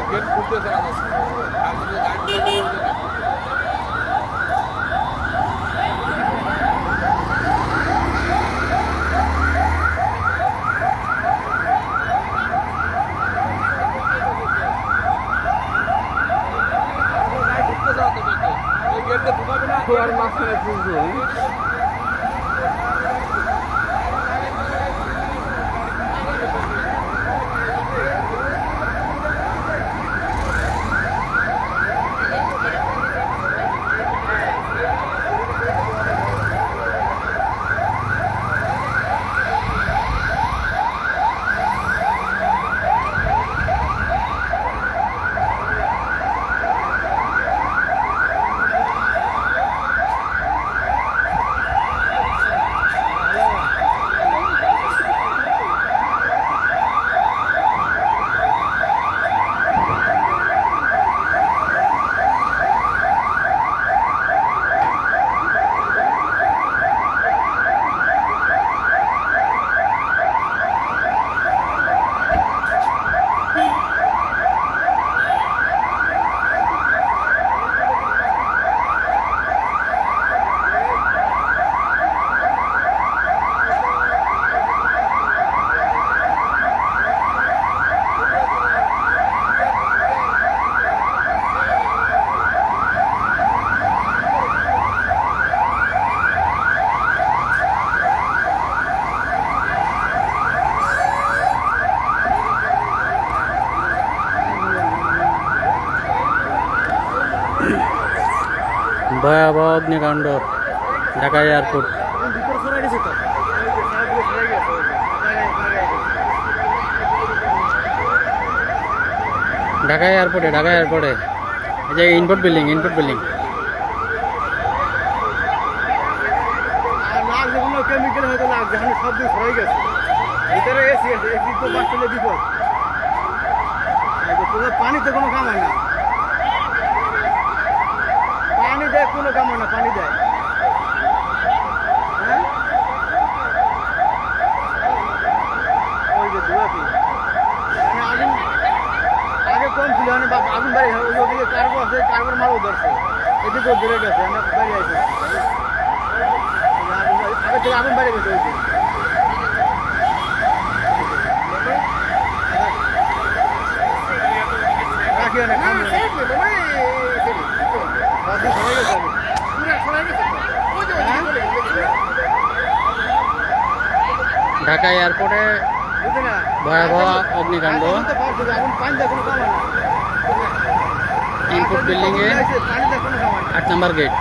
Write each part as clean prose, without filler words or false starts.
Gate খুলতে আর মাঝখানে খুঁজবো ভয়াবহ অগ্নিকাণ্ড ঢাকা এয়ারপোর্ট। ঢাকা এয়ারপোর্টে এই যে ইনপুট বিল্ডিং কেমিক্যাল হয়তো লাগছে, সব দিন সরাই গেছে, ভিতরে এসি আছে, এসি তো বাঁচলে বিপদ। পানিতে কোনো কাম হয় না, পানি দেয় কোনো কাম হয় না, পানি দেয়। হ্যাঁ ওই যে ধুয়াপি মানে আগে কম ছিল, আগুন বাড়ি ওদিকে কার্বো আছে, কার্বোর মালও ধরছে, এদিকেও ধরে গেছে, আমরা বাড়ি আসি আগে থেকে আগুন বাড়ি গেছে। ওই দিন রাখি অনেক ঢাকা এয়ারপোর্টে ভয়াবহ অগ্নিকাণ্ড। ইনপুট বিল্ডিং এ 8 নম্বর গেট।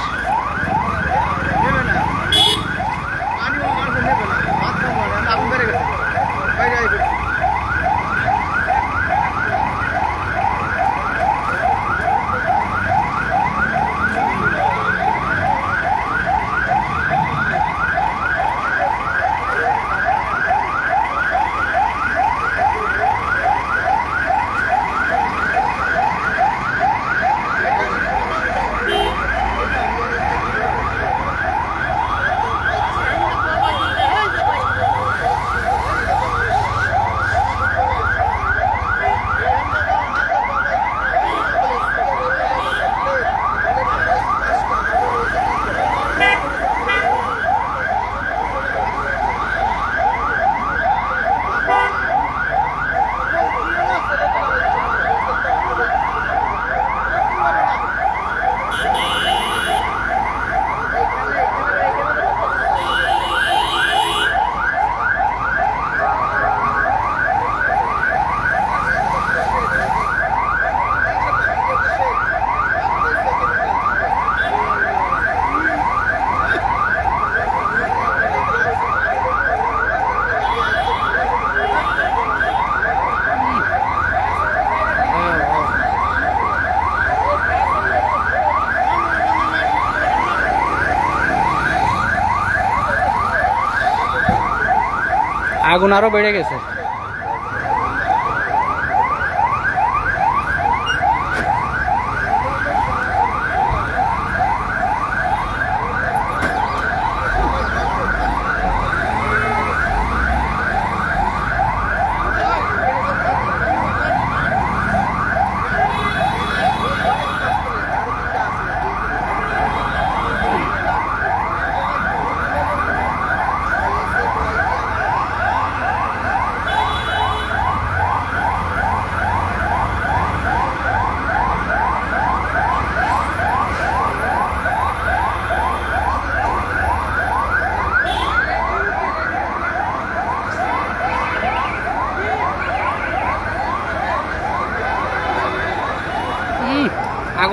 আগুন আরো বেড়ে গেছে।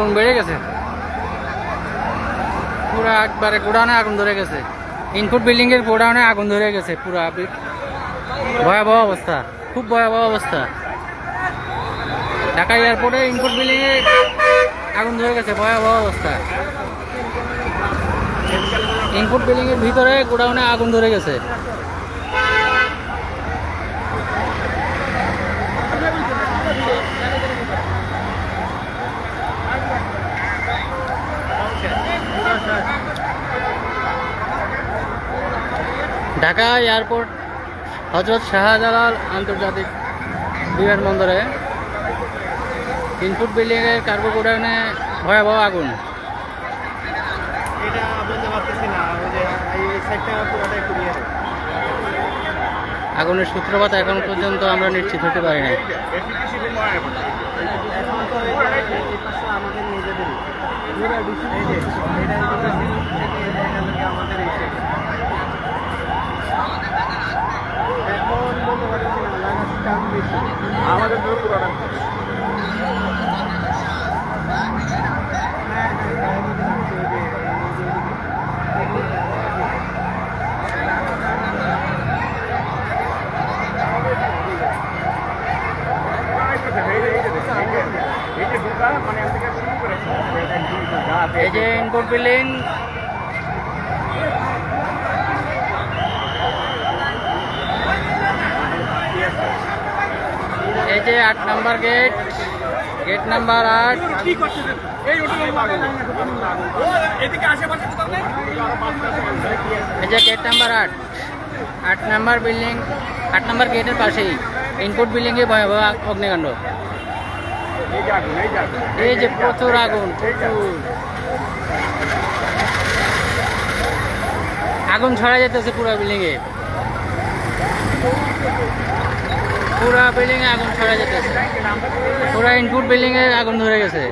আগুন বেড়ে গেছে, পুরা একবারে গোডাউনে আগুন ধরে গেছে। ইনপুট বিল্ডিং এর গোডাউনে আগুন ধরে গেছে, পুরা ভয়াবহ অবস্থা, খুব ভয়াবহ অবস্থা। ঢাকা এয়ারপোর্টে ইনপুট বিল্ডিং এ আগুন ধরে গেছে, ভয়াবহ অবস্থা। ইনপুট বিল্ডিং এর ভিতরে গোডাউনে আগুন ধরে গেছে। ঢাকা এয়ারপোর্ট হজরত শাহজালাল আন্তর্জাতিক বিমানবন্দরে ইনপুট বিল্ডিং এর কার্গো গোডাউনে ভয়াবহ আগুন। এটা বলতে পারতেছি না, ওই যে এই সাইডটা পুরোটাই ক্লিয়ার। আগুনের সূত্রপাত এখন পর্যন্ত আমরা নিশ্চিত হতে পারি না। আমাদের নিজেদেরই আমাদের এখন বলতে পারছি না, লাগাচ্ছি কাম বেশি আমাদের পুরোটা। এই যে ইনপুট বিল্ডিং, এই যে 8 নম্বর গেট, গেট নাম্বার 8। এই যে গেট নাম্বার 8, 8 নম্বর বিল্ডিং, 8 নম্বর গেটের পাশেই ইনপুট বিল্ডিং এ ভয়াবহ অগ্নিকাণ্ড। এই যে প্রচুর আগুন, প্রচুর আগুন ছড়া যেতেছে পুরা বিল্ডিং এ, পুরা বিল্ডিং এ আগুন ছড়া যেতেছে, পুরা ইনপুট বিল্ডিং এ আগুন ধরে গেছে।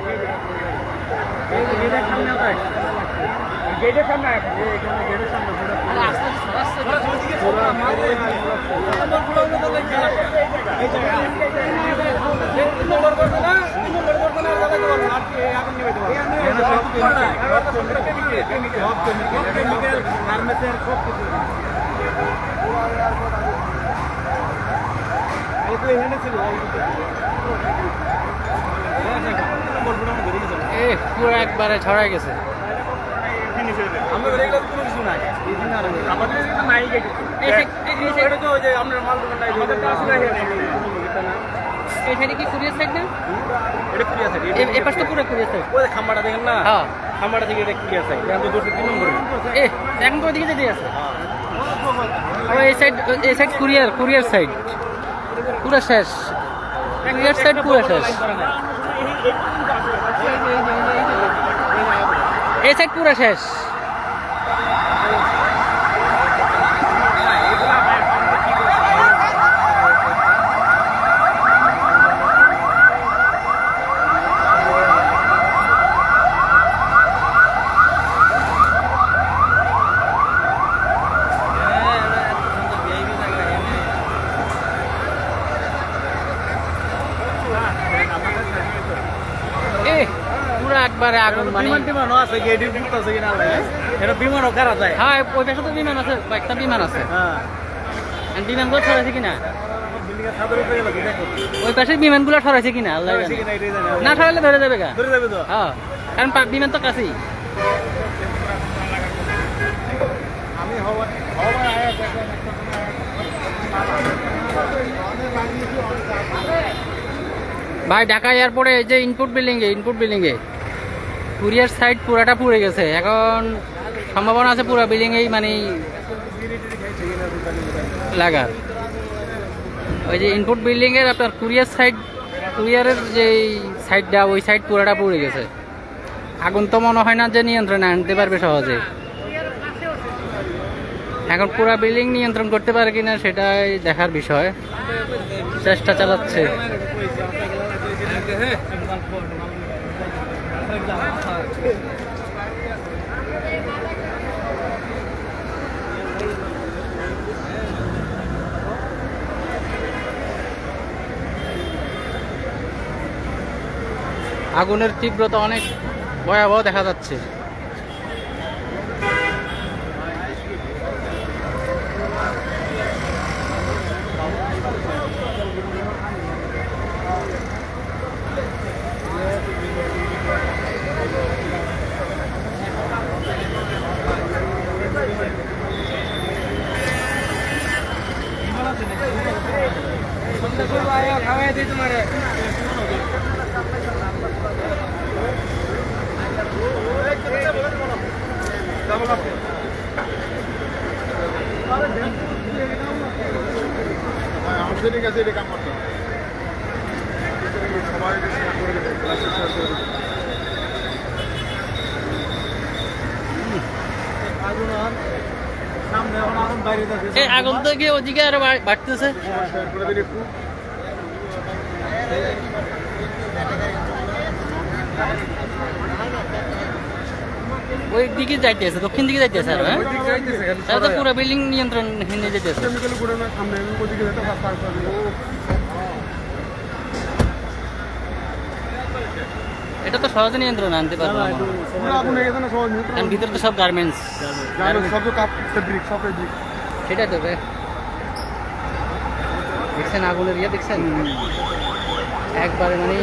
পুরো একবারে ছড়াই গেছে। কি কুরিয়ার সাইড না? এই পাশটা পুরো কুরিয়ার সাইড। ওই খাম্বাটা দেখেন না? হ্যাঁ, খাম্বাটা থেকে এটা ক্লিয়ার সাইড। এখন তো 203 নম্বর। এখন কোন দিকে যেতে আছে? এই সাইড কুরিয়ার সাইড পুরো শেষ, কুরিয়ার সাইড পুরো শেষ, এই সাইড পুরো শেষ। একবারে আগুন, মানে বিমানও আছে, গেট উঠতে আছে কিনা লাগে এটা বিমানও কারা যায়। হ্যাঁ, ওই পাশে তো বিমান আছে, কয়েকটা বিমান আছে। হ্যাঁ, বিমানগুলো ছড়াইছে কিনা, বিল্ডিং এর ছাদের উপরে লাগে দেখো ওই পাশে বিমানগুলো ছড়াইছে কিনা আল্লাহ জানে। কিনা এটাই জানে। না ছড়াইলে ধরে যাবে গা, ধরে যাবে তো। হ্যাঁ, কারণ বিমান তো কাছেই। আমি হওয়া আয়া দেখেন ভাই, ঢাকা এয়ারপোর্টে এই যে ইনপুট বিল্ডিং এ কুরিয়ার সাইড পুরাটা পুড়ে গেছে। এখন সম্ভাবনা আছে পুরা বিল্ডিং এই মানে লাগার। ওই যে ইনপুট বিল্ডিং এর আপনার কুরিয়ারের যে সাইডটা, ওই সাইড পুরাটা পুড়ে গেছে। আগুন তো মনে হয় না যে নিয়ন্ত্রণে আনতে পারবে সহজে। এখন পুরা বিল্ডিং নিয়ন্ত্রণ করতে পারে কিনা সেটাই দেখার বিষয়, চেষ্টা চালাচ্ছে। আগুনের তীব্রতা অনেক ভয়াবহ দেখা যাচ্ছে। আমাদের কাছে এটা কাম করতে সবাই এই আগুন তো গিয়ে ওদিকে আরো বাড়তেছে। ওই দিকে যাইতেছে, দক্ষিণ দিকে যাইতেছে আর হ্যাঁ তো পুরো বিল্ডিং নিয়ন্ত্রণ নিয়ে যেতেছে। এটা তো সহজে নিয়ন্ত্রণ আনতে পারবো না, কারণ ভিতরে তো সব গার্মেন্টস, সেটাই তো রে। দেখছেন আগুনের ইয়ে দেখছেন একবারে, মানে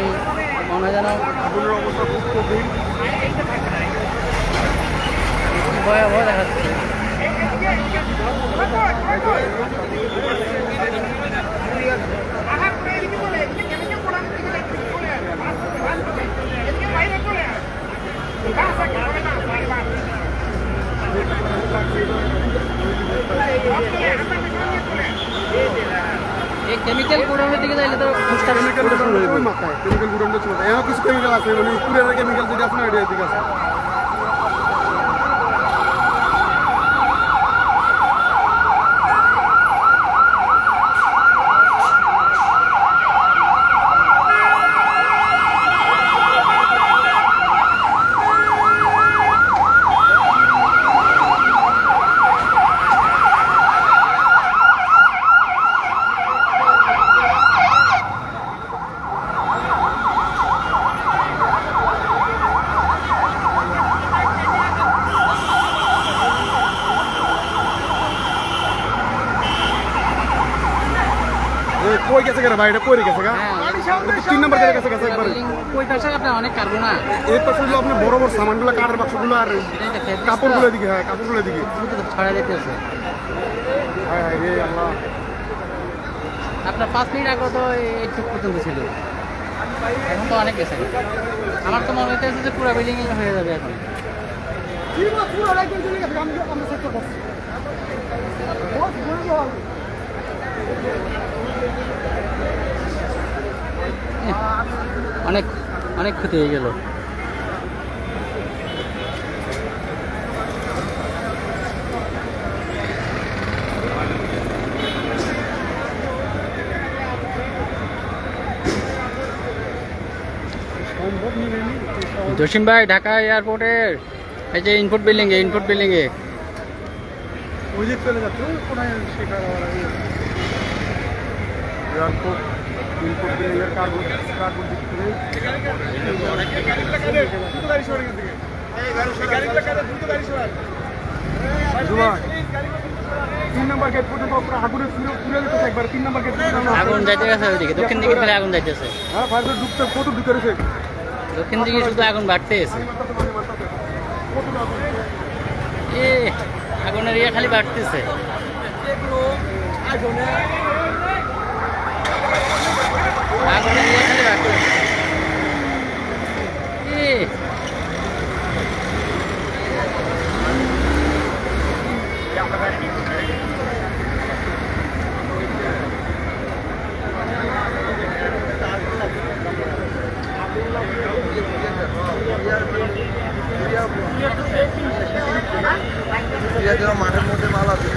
মনে হয় যেন আগুনের অবস্থা খুব কঠিন, ভয়াবহ দেখাচ্ছে। এই কেমিক্যাল গুড়ানোর দিকে যাইলে তো কেমিক্যাল গুড়ানো চলে যায়। কিছু কেমিক্যাল আছে, মানে পুরের কেমিক্যাল যদি আপনার এটার দিকে আছে। কই গেছে কেন ভাই, এটা কই গেছে গা? 3 নাম্বার গেছে গেছে একবার। কই পাশে আপনার অনেক কার্বন না, এই পাশে হলো আপনার বড় বড় সামানগুলো, কাঠের বাক্সগুলো আর কাপড়গুলো দিকে, হ্যাঁ কাপড়গুলো দিকে ছড়া যেতেছে। হায় হায় রে আল্লাহ। আপনার 5 মিনিট আগে তো এইটুক পর্যন্ত ছিল, এখন তো অনেক গেছে। আমার তো মনে হচ্ছে যে পুরো বিল্ডিং হয়ে যাবে এখন। অনেক অনেক ক্ষতি হয়ে গেল। জসিম ভাই, ঢাকা এয়ারপোর্টের এই যে ইনপুট বিল্ডিং এ, ইনপুট বিল্ডিং এ ওই যে চলে যাচ্ছে কোনায় শেখার এয়ারপোর্ট, ইনপুট বিল্ডিংয়ের কার্গো দিক থেকে তিন নাম্বার গেট পর্যন্ত আগুনের পুরো দিতে একবার 3 নাম্বার গেট আগুন যাইতে গেছে, ওইদিকে দক্ষিণ দিকে ফেলে আগুন যাইতেছে। হ্যাঁ ফায়ার ঢুকতে কত ভিতরে সে দক্ষিণ দিকে শুধু আগুন বাড়তে গেছে। এ আগুনের ইয়ে খালি বাড়তেছে। আগুনের ইয়ে খালি বাড়তেছে। মাঠের মধ্যে মাল আছে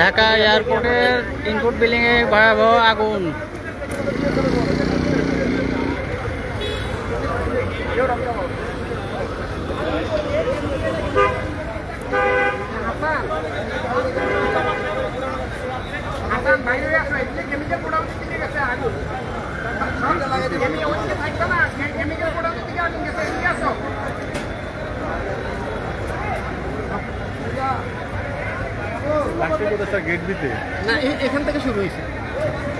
ঢাকা এয়ারপোর্টের ইনপুট বিল্ডিং এ ভয়াবহ আগুন। লাস্টে কোথাও স্যার গেট দিতে না এখান থেকে শুরু হয়েছে।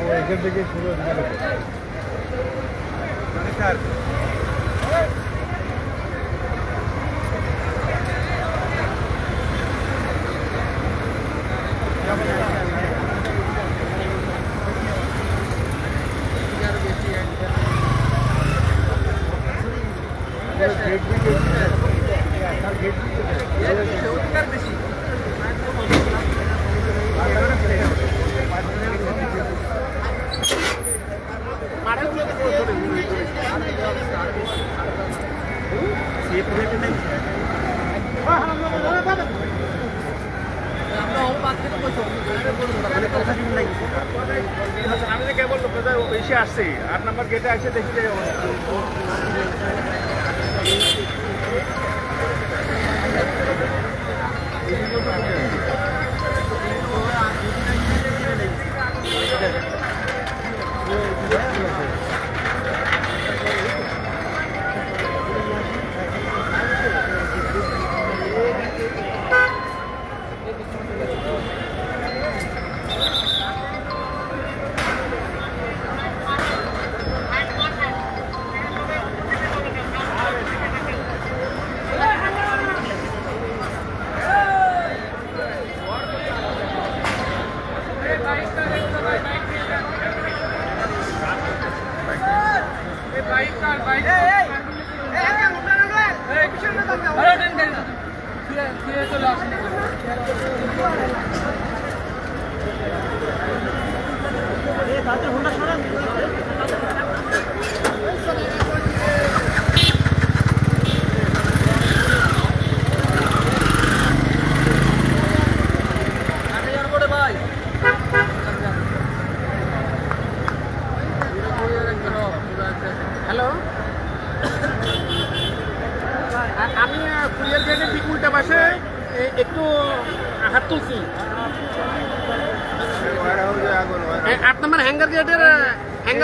ও এখান থেকে শুরু হয়ে গেল স্যার গেট দিতে স্যার গেট দিতে আমি যে কেবল এসে আসছি 8 নম্বর গেটে এসে দেখতে হ্যালো, আমি কুরিয়ার গেটের ঠিক উল্টা পাশে একটু হাত তুলছি। 8 নম্বর হ্যাঙ্গার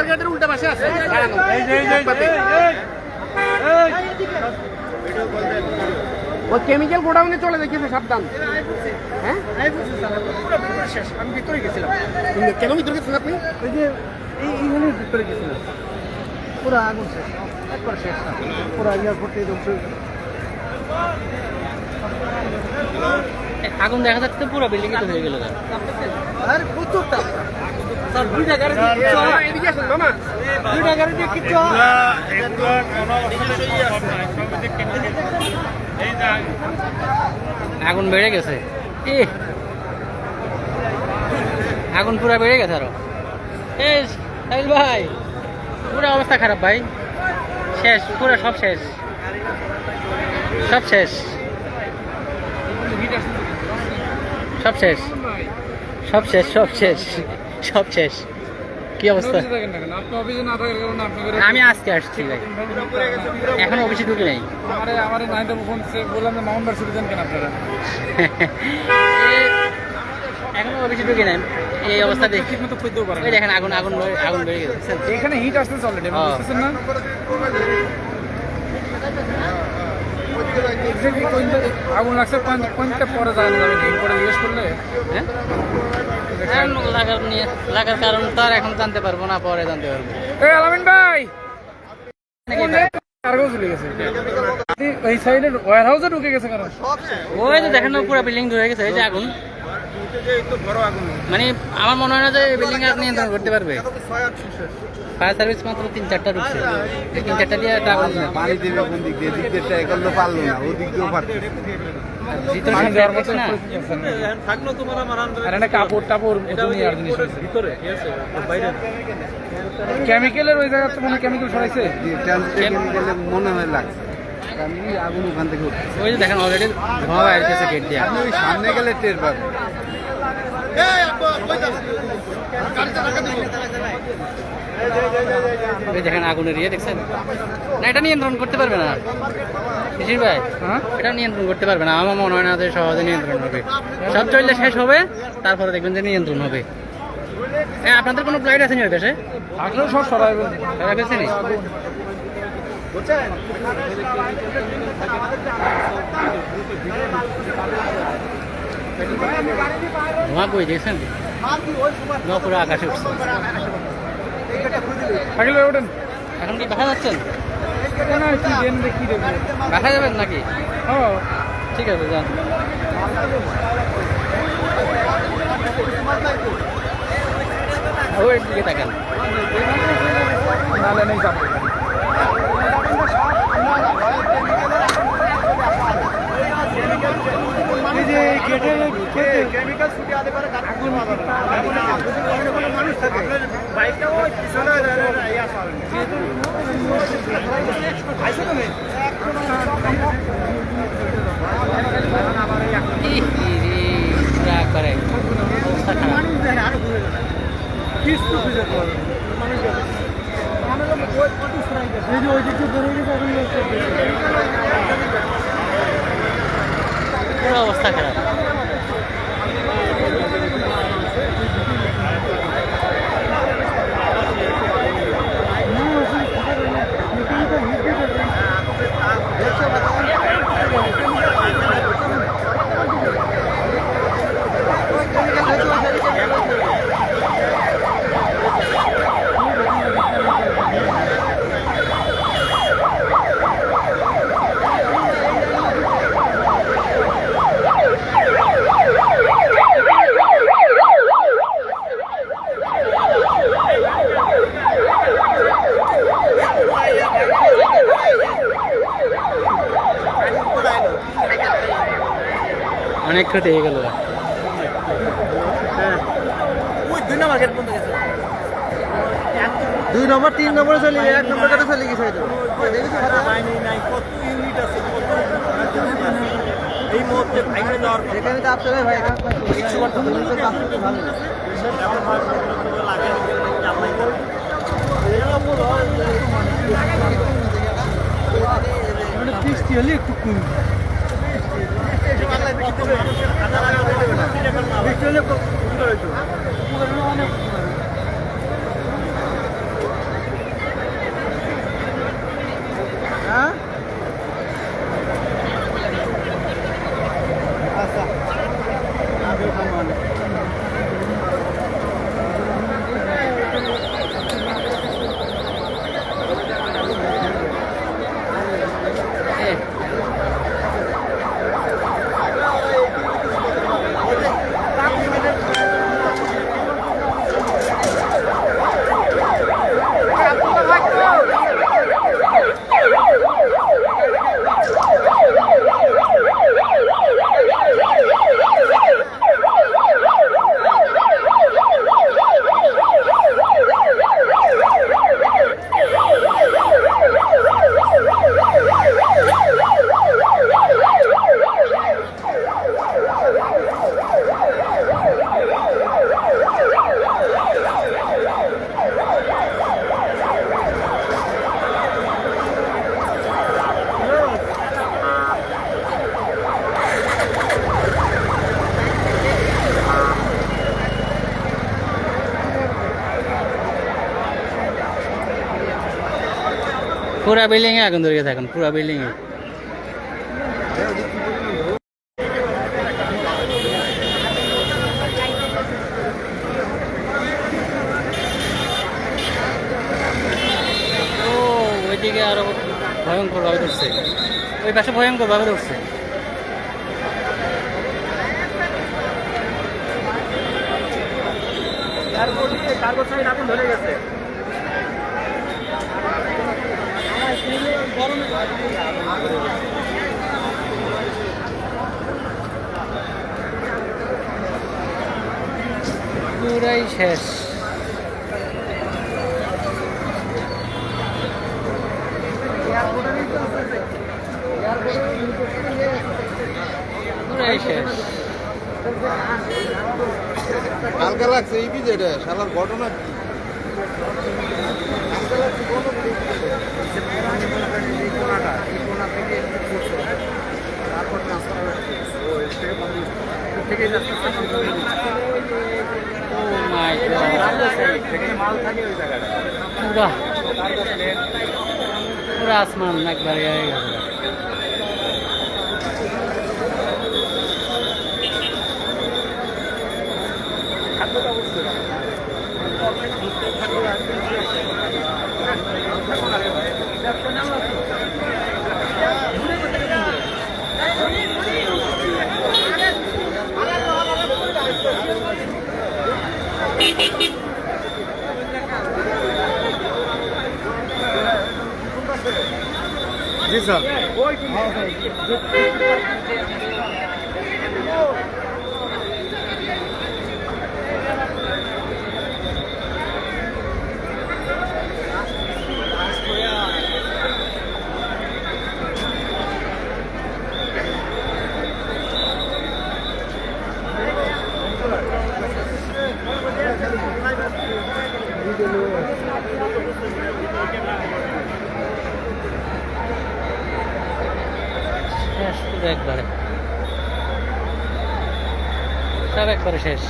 গেটের উল্টা পাশে আছে দাঁড়ানো। ও কেমিক্যাল গোডাউনে চলে দেখেছে, সাবধান। হ্যাঁ আমি ভিতরে গেছিলাম। কেন ভিতরে গেছেন আপনি? ওই যে এইখানে ভিতরে গেছিলাম, পুরো আগুন শেষ, একবার শেষ না, পুরো এয়ারপোর্টে ধ্বংস হয়ে গেল। আগুন দেখা যাচ্ছে পুরো বিল্ডিং তো হয়ে গেল। আরে প্রচুর টাকা স্যার, 2টা গাড়ি এদিকে আসুন মামা। 2টা গাড়ি দিয়ে কিচ্ছু আগুন বেড়ে গেছে, আগুন পুরো বেড়ে গেছে আরো। এই ভাই, পুরো অবস্থা খারাপ ভাই, শেষ পুরো, সব শেষ, সব শেষ, সব শেষ, সব শেষ, সব শেষ, সব শেষ। কি অবস্থা? আমি আজকে আসছি ভাই, এখন অফিসে ঢুকে নেই। এখনো অফিসে ঢুকে নেই, এই অবস্থা দেখি দেখেন আগুন আগুন আগুন বেড়ে গেছে। এখানে হিট আসতেছে অলরেডি, বুঝতেছেন না? আগুন লাগছে কোনটা পরে জানা যাবে, ঠিক পরে জিজ্ঞেস করলে। হ্যাঁ, লাগার কারণ তো আর এখন জানতে পারবো না, পরে জানতে পারবো। এই আলামিন ভাই, কার্গো চলে গেছে এই সাইডে, ওয়্যার হাউসে ঢুকে গেছে। কারণ ওই যে দেখেন পুরো বিল্ডিং ধরে গেছে, এই যে আগুন। মানে আমার মনে হয় না যে বিল্ডিং আর নিয়ন্ত্রণ করতে পারবে। ফায়ার সার্ভিস মাত্র 3-4টা ঢুকছে, 3-4টা দিয়ে আগুন। পানি দেবে কোন দিক দিয়ে, দিক দিয়ে ট্রাই করলে পারলো না, ওই দিক দিয়েও পারতো ভিতরে না, আর একটা কাপড় টাপড় দুনিয়ার জিনিস ভিতরে কেমিক্যালের ওই জায়গাতে মনে কেমিক্যাল ছড়াইছে, মনে হয় লাগছে। আগুন ওখান থেকে উঠছে, ওই যে দেখেন অলরেডি ধোঁয়া বাইরে গেছে গেট দিয়ে। আপনি ওই সামনে গেলে টের পাবেন। এই দেখেন আগুনের ইয়ে দেখছেন না, এটা নিয়ন্ত্রণ করতে পারবে না শিশির ভাই, এটা নিয়ন্ত্রণ করতে পারবে না। আমার মনে হয় না যে সহজে নিয়ন্ত্রণ হবে, সব চললে শেষ হবে, তারপরে দেখবেন যে নিয়ন্ত্রণ হবে। হ্যাঁ, আপনাদের কোনো প্লাইট আছে নি ওই পাশে? থাকলেও সব সরাইবেন। সারা ফেলছে নি? বুঝছেন ধোঁয়া কই দেখছেন? ধোঁয়া পুরো আকাশে উঠছে। থাকলে ওঠেন। এখন কি দেখা যাচ্ছেন? কি দেন দেখি দেবো। দেখা যাবেন নাকি? হ্যাঁ। ঠিক আছে, যান। ওই দিকে তাকান। নালে নেই যাবো। এই যে গেটের কেমিক্যাল ছুটি আতে পারে আগুন মানুষ থাকে বাইকটা ওই পিছনে ইয়া চলে আইসো তুমি পুরা করে অবস্থা খারাপ। মানুষ দেখে আরো ঘুরে গেল কিছু খুঁজে পাবে মানুষ এই যে ওই দিকটা ধরে গেছে পুরো অবস্থা খারাপ। অনেক ক্ষতি হয়ে গেল। ওই 2 নম্বর গেট বন্ধ গেছে 2 নম্বর 3 নম্বরে চলে গেছে 1 নম্বর গেটে চলে গেছে বাইনি নাই কত ইউনিট আছে কত এই মুহূর্তে ভাইকে যাওয়ার এখানে তো আপনি ভাই কিছু করতে হবে তো কাছে ভালো এমন ভাই লাগে আপনি এরা বড় মানে কিস্তি হলে একটু কম হ্যাঁ আচ্ছা পুরা বিল্ডিং এ আগুন ধরে গেছে এখন, পুরা বিল্ডিং এ। ও ওইদিকে আরো ভয়ঙ্কর ভাবে ধরছে, ওই পাশে ভয়ঙ্কর ভাবে ধরছে। কার্গো সাইড আগুন ধরে গেছে পুরাই শেষ। পুরাই শেষ। কালকে লাগছে এই যেটা শালার ঘটনা Oh my God. পুরা পুরা আসমান একবার হয়ে গেছে। জি স্যার। শেষ পুরো একবারে, সব একবারে শেষ।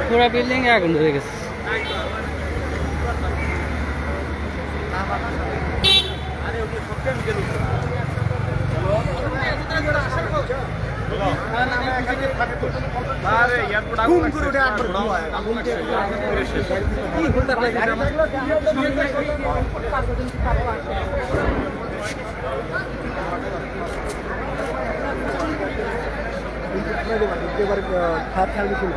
পুরা বিল্ডিং এ আগুন ধরে গেছে। খেয়াল দিচ্ছিল